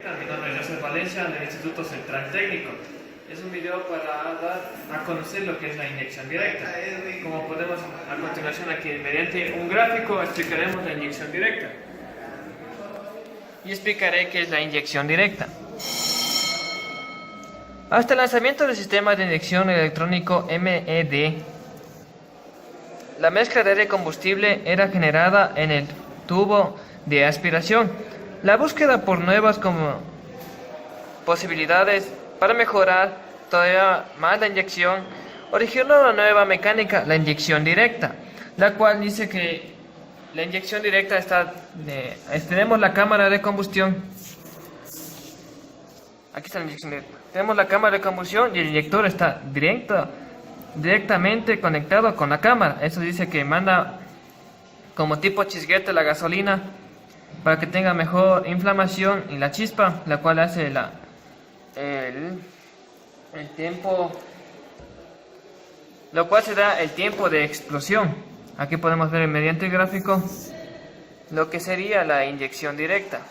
Mi nombre es José Valencia del Instituto Central Técnico. Es un video para dar a conocer lo que es la inyección directa. Como podemos a continuación aquí, mediante un gráfico explicaremos la inyección directa. Y explicaré qué es la inyección directa. Hasta el lanzamiento del sistema de inyección electrónico MED, la mezcla de aire y combustible era generada en el tubo de aspiración. La búsqueda por nuevas posibilidades para mejorar todavía más la inyección originó una nueva mecánica, la inyección directa, la cual dice que la inyección directa tenemos la cámara de combustión. Aquí está la inyección directa. Tenemos la cámara de combustión y el inyector está directamente conectado con la cámara. Eso dice que manda como tipo chisguete la gasolina para que tenga mejor inflamación y la chispa, la cual hace el tiempo, lo cual se da el tiempo de explosión. Aquí podemos ver mediante el gráfico lo que sería la inyección directa.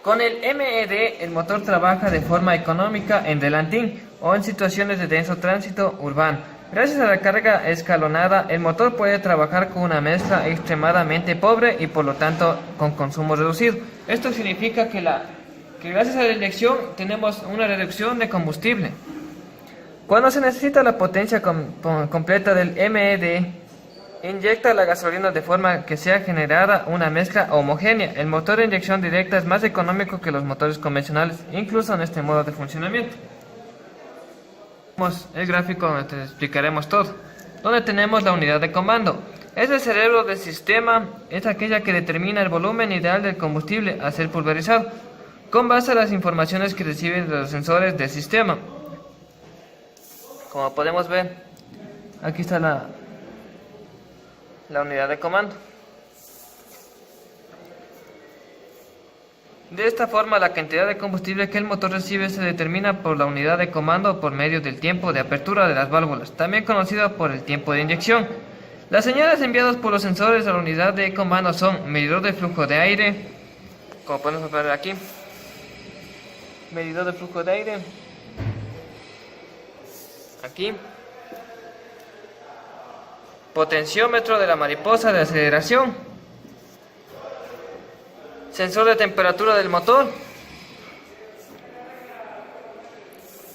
Con el MED el motor trabaja de forma económica en delantín o en situaciones de denso tránsito urbano. Gracias a la carga escalonada, el motor puede trabajar con una mezcla extremadamente pobre y por lo tanto con consumo reducido. Esto significa que gracias a la inyección tenemos una reducción de combustible. Cuando se necesita la potencia completa del MED, inyecta la gasolina de forma que sea generada una mezcla homogénea. El motor de inyección directa es más económico que los motores convencionales, incluso en este modo de funcionamiento. El gráfico donde te explicaremos todo. Donde tenemos la unidad de comando. Es el cerebro del sistema, es aquella que determina el volumen ideal del combustible a ser pulverizado, con base a las informaciones que reciben de los sensores del sistema. Como podemos ver, aquí está la unidad de comando. De esta forma, la cantidad de combustible que el motor recibe se determina por la unidad de comando por medio del tiempo de apertura de las válvulas, también conocido por el tiempo de inyección. Las señales enviadas por los sensores a la unidad de comando son medidor de flujo de aire, como podemos ver aquí, medidor de flujo de aire, aquí, potenciómetro de la mariposa de aceleración, sensor de temperatura del motor.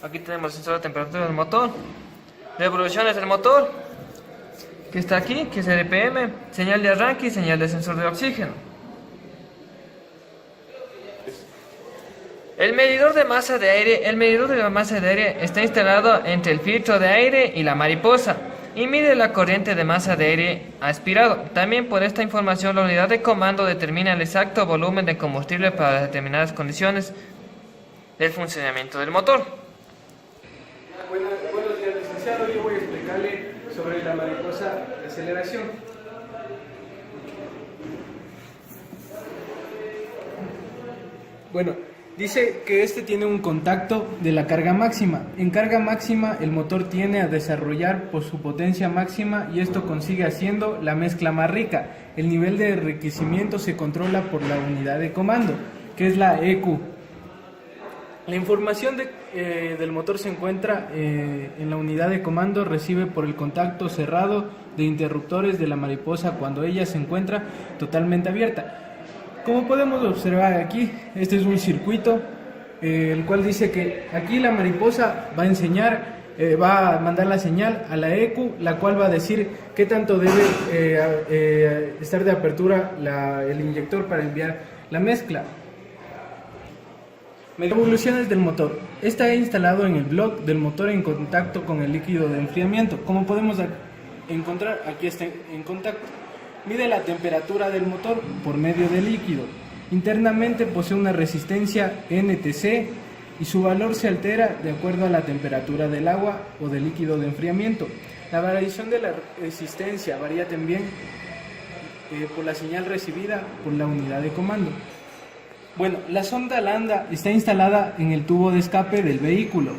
Aquí tenemos el sensor de temperatura del motor, revoluciones del motor, que está aquí, que es el RPM, señal de arranque y señal de sensor de oxígeno. El medidor de masa de aire. El medidor de la masa de aire está instalado entre el filtro de aire y la mariposa y mide la corriente de masa de aire aspirado. También por esta información la unidad de comando determina el exacto volumen de combustible para determinadas condiciones del funcionamiento del motor. Buenos días, licenciado. Yo voy a explicarle sobre la mariposa de aceleración. Bueno, dice que este tiene un contacto de la carga máxima. En carga máxima el motor tiende a desarrollar por su potencia máxima y esto consigue haciendo la mezcla más rica. El nivel de enriquecimiento se controla por la unidad de comando, que es la EQ. La información del motor se encuentra en la unidad de comando, recibe por el contacto cerrado de interruptores de la mariposa cuando ella se encuentra totalmente abierta. Como podemos observar aquí, este es un circuito, el cual dice que aquí la mariposa va a enseñar, va a mandar la señal a la EQ, la cual va a decir qué tanto debe estar de apertura el inyector para enviar la mezcla. Evoluciones del motor. Está instalado en el bloque del motor en contacto con el líquido de enfriamiento. Como podemos encontrar, aquí está en contacto. Mide la temperatura del motor por medio del líquido. Internamente posee una resistencia NTC y su valor se altera de acuerdo a la temperatura del agua o del líquido de enfriamiento. La variación de la resistencia varía también por la señal recibida por la unidad de comando. Bueno, la sonda lambda está instalada en el tubo de escape del vehículo,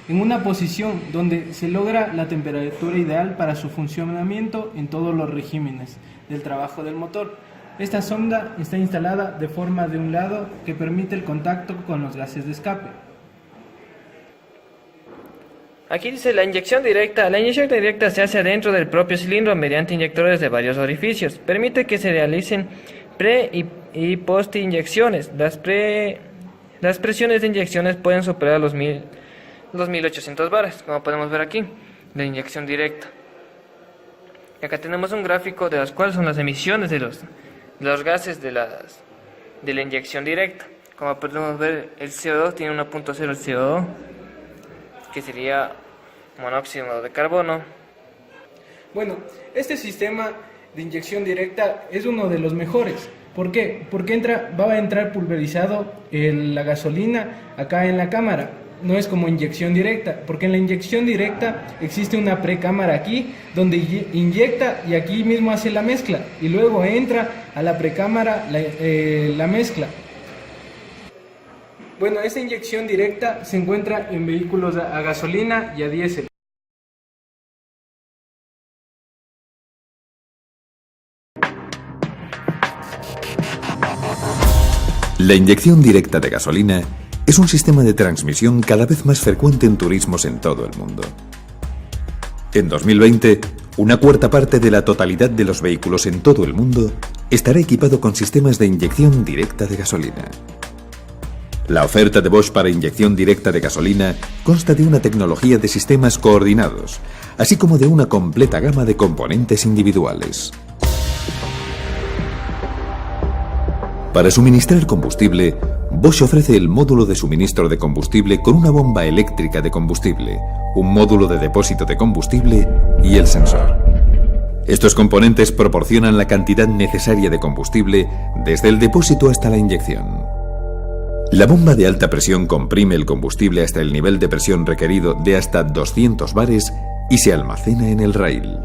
en una posición donde se logra la temperatura ideal para su funcionamiento en todos los regímenes del trabajo del motor. Esta sonda está instalada de forma de un lado que permite el contacto con los gases de escape. Aquí dice la inyección directa. La inyección directa se hace adentro del propio cilindro mediante inyectores de varios orificios. Permite que se realicen pre y post inyecciones. Las presiones de inyecciones pueden superar los 1800 bares, como podemos ver aquí, de inyección directa. Y acá tenemos un gráfico de las cuales son las emisiones de los gases de la inyección directa. Como podemos ver, el CO2 tiene 1.0 el CO2, que sería monóxido de carbono. Bueno, este sistema de inyección directa es uno de los mejores. ¿Por qué? Porque va a entrar pulverizado la gasolina acá en la cámara. No es como inyección directa, porque en la inyección directa existe una precámara aquí donde inyecta y aquí mismo hace la mezcla y luego entra a la precámara la mezcla. Bueno, esta inyección directa se encuentra en vehículos a gasolina y a diésel. La inyección directa de gasolina es un sistema de transmisión cada vez más frecuente en turismos en todo el mundo. En 2020, una cuarta parte de la totalidad de los vehículos en todo el mundo estará equipado con sistemas de inyección directa de gasolina. La oferta de Bosch para inyección directa de gasolina consta de una tecnología de sistemas coordinados, así como de una completa gama de componentes individuales. Para suministrar combustible, Bosch ofrece el módulo de suministro de combustible con una bomba eléctrica de combustible, un módulo de depósito de combustible y el sensor. Estos componentes proporcionan la cantidad necesaria de combustible desde el depósito hasta la inyección. La bomba de alta presión comprime el combustible hasta el nivel de presión requerido de hasta 200 bares y se almacena en el rail.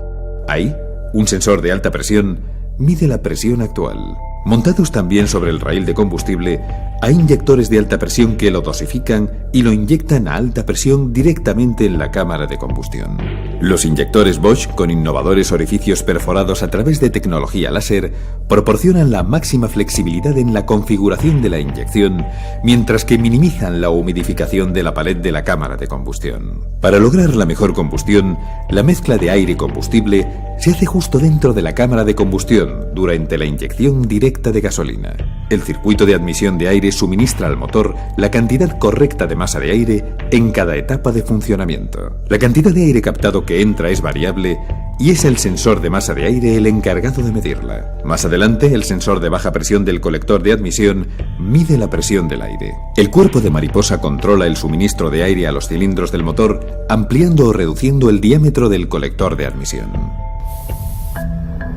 Ahí, un sensor de alta presión mide la presión actual. Montados también sobre el rail de combustible, hay inyectores de alta presión que lo dosifican y lo inyectan a alta presión directamente en la cámara de combustión. Los inyectores Bosch, con innovadores orificios perforados a través de tecnología láser, proporcionan la máxima flexibilidad en la configuración de la inyección, mientras que minimizan la humidificación de la pared de la cámara de combustión. Para lograr la mejor combustión, la mezcla de aire y combustible se hace justo dentro de la cámara de combustión durante la inyección directa de gasolina. El circuito de admisión de aire suministra al motor la cantidad correcta de masa de aire en cada etapa de funcionamiento. La cantidad de aire captado que entra es variable y es el sensor de masa de aire el encargado de medirla. Más adelante, el sensor de baja presión del colector de admisión mide la presión del aire. El cuerpo de mariposa controla el suministro de aire a los cilindros del motor, ampliando o reduciendo el diámetro del colector de admisión.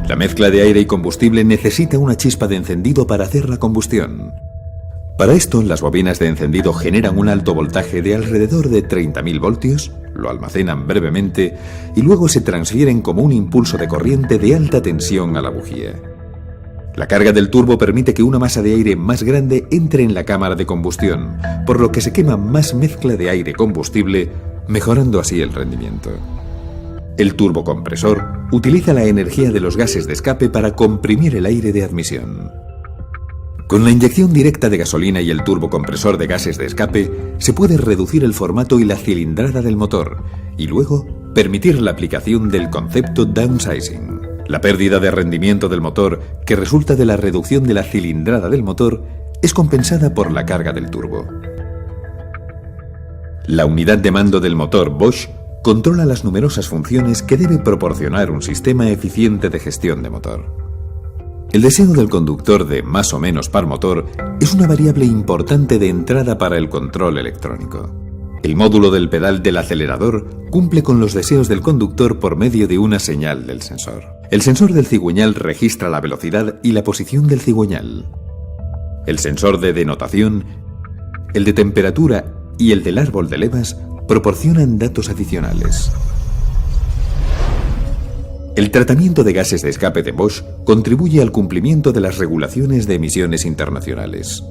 La mezcla de aire y combustible necesita una chispa de encendido para hacer la combustión. Para esto, las bobinas de encendido generan un alto voltaje de alrededor de 30.000 voltios, lo almacenan brevemente y luego se transfieren como un impulso de corriente de alta tensión a la bujía. La carga del turbo permite que una masa de aire más grande entre en la cámara de combustión, por lo que se quema más mezcla de aire-combustible, mejorando así el rendimiento. El turbocompresor utiliza la energía de los gases de escape para comprimir el aire de admisión. Con la inyección directa de gasolina y el turbocompresor de gases de escape, se puede reducir el formato y la cilindrada del motor, y luego permitir la aplicación del concepto downsizing. La pérdida de rendimiento del motor, que resulta de la reducción de la cilindrada del motor, es compensada por la carga del turbo. La unidad de mando del motor Bosch controla las numerosas funciones que debe proporcionar un sistema eficiente de gestión de motor. El deseo del conductor de más o menos par motor es una variable importante de entrada para el control electrónico. El módulo del pedal del acelerador cumple con los deseos del conductor por medio de una señal del sensor. El sensor del cigüeñal registra la velocidad y la posición del cigüeñal. El sensor de denotación, el de temperatura y el del árbol de levas proporcionan datos adicionales. El tratamiento de gases de escape de Bosch contribuye al cumplimiento de las regulaciones de emisiones internacionales.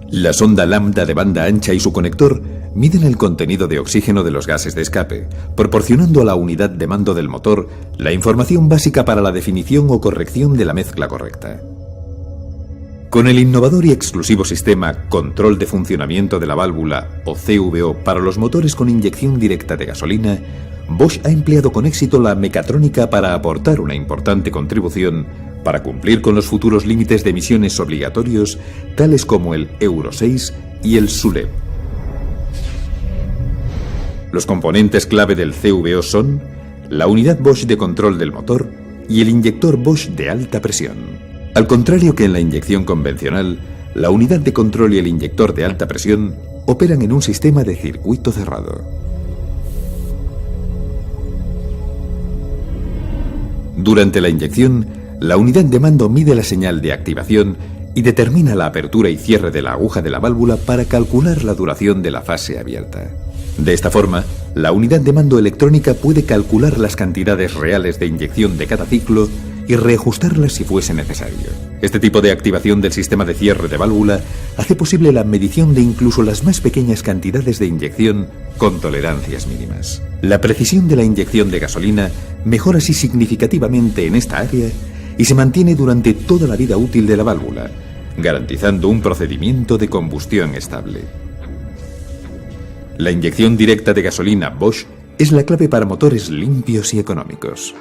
La sonda lambda de banda ancha y su conector miden el contenido de oxígeno de los gases de escape, proporcionando a la unidad de mando del motor la información básica para la definición o corrección de la mezcla correcta. Con el innovador y exclusivo sistema Control de Funcionamiento de la Válvula, o CVO, para los motores con inyección directa de gasolina, Bosch ha empleado con éxito la mecatrónica para aportar una importante contribución para cumplir con los futuros límites de emisiones obligatorios, tales como el Euro 6 y el SULEP. Los componentes clave del CVO son la unidad Bosch de control del motor y el inyector Bosch de alta presión. Al contrario que en la inyección convencional, la unidad de control y el inyector de alta presión operan en un sistema de circuito cerrado. Durante la inyección, la unidad de mando mide la señal de activación y determina la apertura y cierre de la aguja de la válvula para calcular la duración de la fase abierta. De esta forma, la unidad de mando electrónica puede calcular las cantidades reales de inyección de cada ciclo y reajustarlas si fuese necesario. Este tipo de activación del sistema de cierre de válvula hace posible la medición de incluso las más pequeñas cantidades de inyección con tolerancias mínimas. La precisión de la inyección de gasolina mejora así significativamente en esta área y se mantiene durante toda la vida útil de la válvula, garantizando un procedimiento de combustión estable. La inyección directa de gasolina Bosch es la clave para motores limpios y económicos.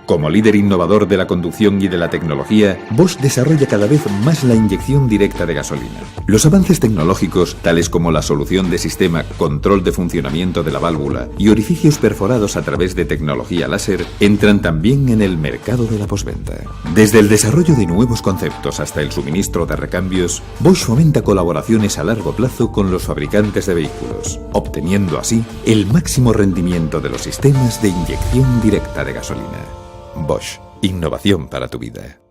Como líder innovador de la conducción y de la tecnología, Bosch desarrolla cada vez más la inyección directa de gasolina. Los avances tecnológicos, tales como la solución de sistema Control de Funcionamiento de la Válvula y orificios perforados a través de tecnología láser, entran también en el mercado de la postventa. Desde el desarrollo de nuevos conceptos hasta el suministro de recambios, Bosch fomenta colaboraciones a largo plazo con los fabricantes de vehículos, obteniendo así el máximo rendimiento de los sistemas de inyección directa de gasolina. Bosch, innovación para tu vida.